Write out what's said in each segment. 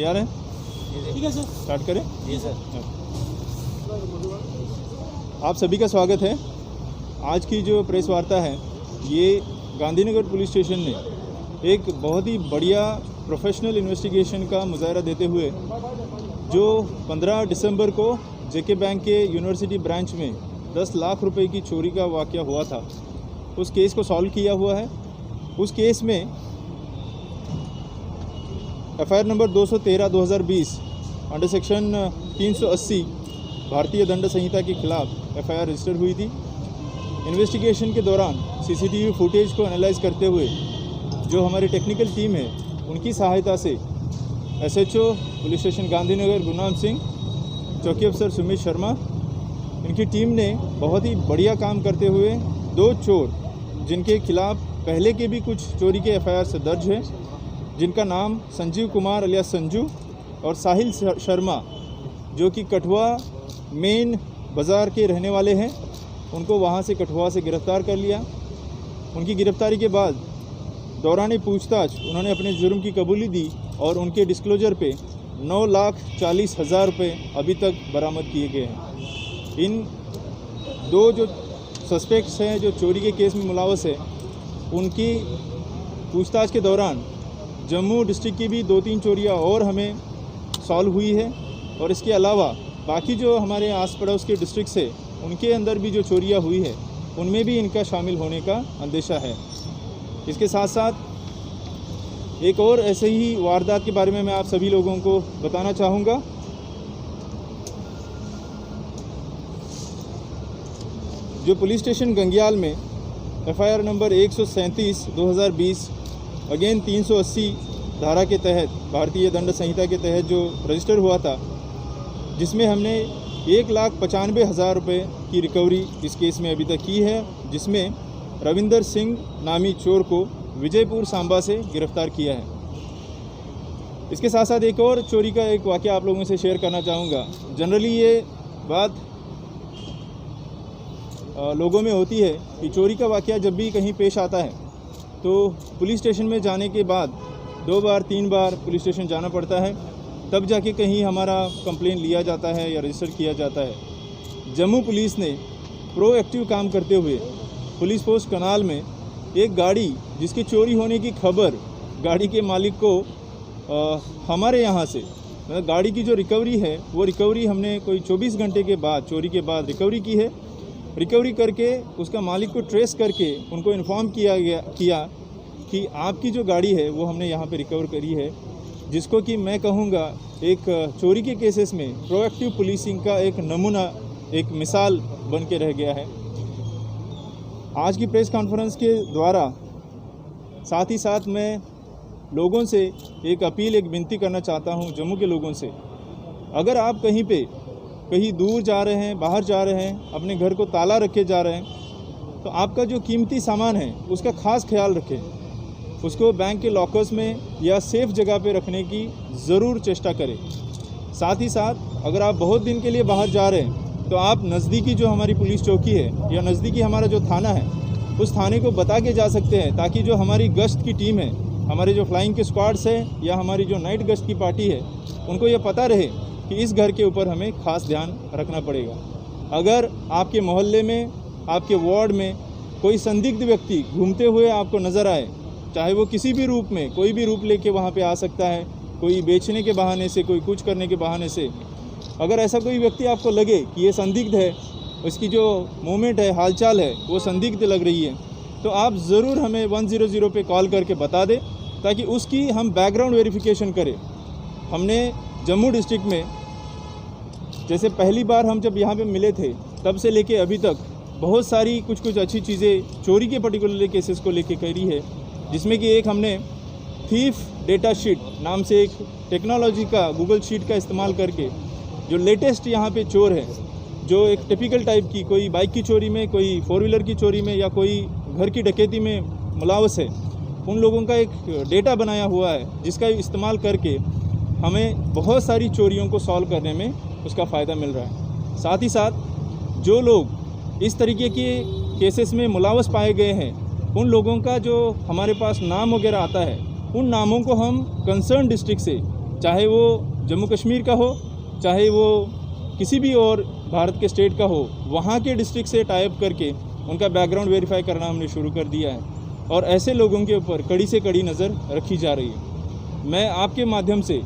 तैयार हैं? ठीक है सर, स्टार्ट करें? जी सर। आप सभी का स्वागत है। आज की जो प्रेस वार्ता है ये गांधीनगर पुलिस स्टेशन ने एक बहुत ही बढ़िया प्रोफेशनल इन्वेस्टिगेशन का मुजाहरा देते हुए जो 15 दिसंबर को जेके बैंक के यूनिवर्सिटी ब्रांच में 10 लाख रुपए की चोरी का वाक़या हुआ था, उस केस को सॉल्व किया हुआ है। उस केस में एफआईआर नंबर 213/2020 अंडर सेक्शन 380 भारतीय दंड संहिता के खिलाफ एफआईआर रजिस्टर हुई थी। इन्वेस्टिगेशन के दौरान सीसीटीवी फुटेज को एनालाइज करते हुए जो हमारी टेक्निकल टीम है उनकी सहायता से SHO police station Gandhinagar Gurnam Singh, चौकी अफसर सुमित शर्मा, इनकी टीम ने बहुत ही बढ़िया काम करते हुए 2 चोर जिनके खिलाफ पहले के भी कुछ चोरी के एफआईआर से दर्ज है, जिनका नाम संजीव कुमार अलियास संजू और साहिल शर्मा जो कि कठुआ मेन बाज़ार के रहने वाले हैं, उनको वहां से कठुआ से गिरफ़्तार कर लिया। उनकी गिरफ़्तारी के बाद दौरान पूछताछ उन्होंने अपने जुर्म की कबूली दी और उनके डिस्क्लोजर पे 9,40,000 रुपये अभी तक बरामद किए गए हैं। इन 2 जो सस्पेक्ट्स हैं जो चोरी के केस में मुलव्वस है, उनकी पूछताछ के दौरान जम्मू डिस्ट्रिक्ट की भी 2-3 चोरियां और हमें सॉल्व हुई है और इसके अलावा बाकी जो हमारे आस पड़ोस के डिस्ट्रिक्ट से उनके अंदर भी जो चोरियां हुई है उनमें भी इनका शामिल होने का अंदेशा है। इसके साथ साथ एक और ऐसे ही वारदात के बारे में मैं आप सभी लोगों को बताना चाहूँगा। जो पुलिस स्टेशन गंगियाल में एफआईआर नंबर 137/2020 अगेन 380 धारा के तहत भारतीय दंड संहिता के तहत जो रजिस्टर हुआ था, जिसमें हमने 1,95,000 रुपये की रिकवरी इस केस में अभी तक की है, जिसमें रविंदर सिंह नामी चोर को विजयपुर सांबा से गिरफ्तार किया है। इसके साथ साथ एक और चोरी का एक वाक़या आप लोगों से शेयर करना चाहूँगा। जनरली ये बात लोगों में होती है कि चोरी का वाक़या जब भी कहीं पेश आता है तो पुलिस स्टेशन में जाने के बाद 2 बार 3 बार पुलिस स्टेशन जाना पड़ता है, तब जाके कहीं हमारा कंप्लेन लिया जाता है या रजिस्टर किया जाता है। जम्मू पुलिस ने प्रोएक्टिव काम करते हुए पुलिस पोस्ट कनाल में एक गाड़ी जिसकी चोरी होने की खबर गाड़ी के मालिक को हमारे यहाँ से मतलब गाड़ी की जो रिकवरी है वो रिकवरी हमने कोई 24 घंटे के बाद चोरी के बाद रिकवरी की है। रिकवरी करके उसका मालिक को ट्रेस करके उनको इन्फॉर्म किया कि आपकी जो गाड़ी है वो हमने यहाँ पे रिकवर करी है, जिसको कि मैं कहूँगा एक चोरी के केसेस में प्रोएक्टिव पुलिसिंग का एक नमूना, एक मिसाल बन के रह गया है। आज की प्रेस कॉन्फ्रेंस के द्वारा साथ ही साथ मैं लोगों से एक अपील, एक विनती करना चाहता हूँ जम्मू के लोगों से। अगर आप कहीं दूर जा रहे हैं, बाहर जा रहे हैं, अपने घर को ताला रखे जा रहे हैं, तो आपका जो कीमती सामान है उसका ख़ास ख्याल रखें। उसको बैंक के लॉकर्स में या सेफ़ जगह पे रखने की ज़रूर चेष्टा करें। साथ ही साथ अगर आप बहुत दिन के लिए बाहर जा रहे हैं तो आप नज़दीकी जो हमारी पुलिस चौकी है या नज़दीकी हमारा जो थाना है उस थाने को बता के जा सकते हैं, ताकि जो हमारी गश्त की टीम है, हमारे जो फ्लाइंग के स्क्वाड्स है या हमारी जो नाइट गश्त की पार्टी है, उनको ये पता रहे कि इस घर के ऊपर हमें ख़ास ध्यान रखना पड़ेगा। अगर आपके मोहल्ले में, आपके वार्ड में कोई संदिग्ध व्यक्ति घूमते हुए आपको नज़र आए, चाहे वो किसी भी रूप में, कोई भी रूप लेके वहाँ पे आ सकता है, कोई बेचने के बहाने से, कोई कुछ करने के बहाने से, अगर ऐसा कोई व्यक्ति आपको लगे कि ये संदिग्ध है, उसकी जो मूवमेंट है, हालचाल है, वो संदिग्ध लग रही है, तो आप ज़रूर हमें 100 पे कॉल करके बता दें, ताकि उसकी हम बैकग्राउंड वेरिफिकेशन करें। हमने जम्मू डिस्ट्रिक्ट में जैसे पहली बार हम जब यहाँ पे मिले थे तब से लेके अभी तक बहुत सारी कुछ अच्छी चीज़ें चोरी के पर्टिकुलर केसेस को लेके करी है, जिसमें कि एक हमने थीफ डेटा शीट नाम से एक टेक्नोलॉजी का गूगल शीट का इस्तेमाल करके जो लेटेस्ट यहाँ पे चोर है, जो एक टिपिकल टाइप की, कोई बाइक की चोरी में, कोई 4 व्हीलर की चोरी में या कोई घर की डकैती में मुलव्वस है, उन लोगों का एक डेटा बनाया हुआ है, जिसका इस्तेमाल करके हमें बहुत सारी चोरियों को सॉल्व करने में उसका फ़ायदा मिल रहा है। साथ ही साथ जो लोग इस तरीके के केसेस में मुलव्वस पाए गए हैं, उन लोगों का जो हमारे पास नाम वगैरह आता है, उन नामों को हम कंसर्न डिस्ट्रिक्ट से चाहे वो जम्मू कश्मीर का हो, चाहे वो किसी भी और भारत के स्टेट का हो, वहाँ के डिस्ट्रिक्ट से टाइप करके उनका बैकग्राउंड वेरीफाई करना हमने शुरू कर दिया है और ऐसे लोगों के ऊपर कड़ी से कड़ी नज़र रखी जा रही है। मैं आपके माध्यम से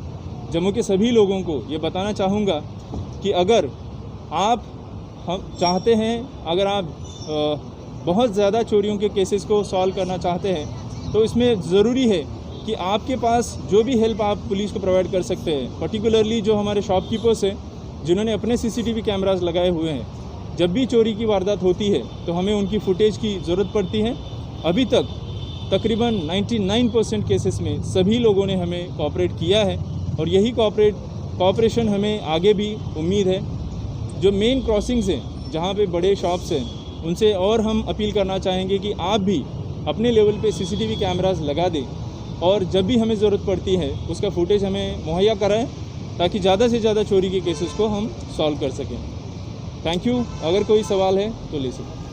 जम्मू के सभी लोगों को ये बताना चाहूँगा कि अगर आप हम चाहते हैं, अगर आप बहुत ज़्यादा चोरियों के केसेस को सॉल्व करना चाहते हैं, तो इसमें ज़रूरी है कि आपके पास जो भी हेल्प आप पुलिस को प्रोवाइड कर सकते हैं, पर्टिकुलरली जो हमारे शॉपकीपर्स हैं जिन्होंने अपने CCTV कैमरास लगाए हुए हैं, जब भी चोरी की वारदात होती है तो हमें उनकी फुटेज की ज़रूरत पड़ती है। अभी तक तकरीबन 99% केसेस में सभी लोगों ने हमें कोऑपरेट किया है और यही कोऑपरेशन हमें आगे भी उम्मीद है। जो मेन क्रॉसिंग्स हैं, जहाँ पे बड़े शॉप्स हैं, उनसे और हम अपील करना चाहेंगे कि आप भी अपने लेवल पे CCTV कैमरास लगा दें और जब भी हमें ज़रूरत पड़ती है उसका फुटेज हमें मुहैया कराएं ताकि ज़्यादा से ज़्यादा चोरी के केसेस को हम सॉल्व कर सकें। Thank you. अगर कोई सवाल है तो ले सकते हैं।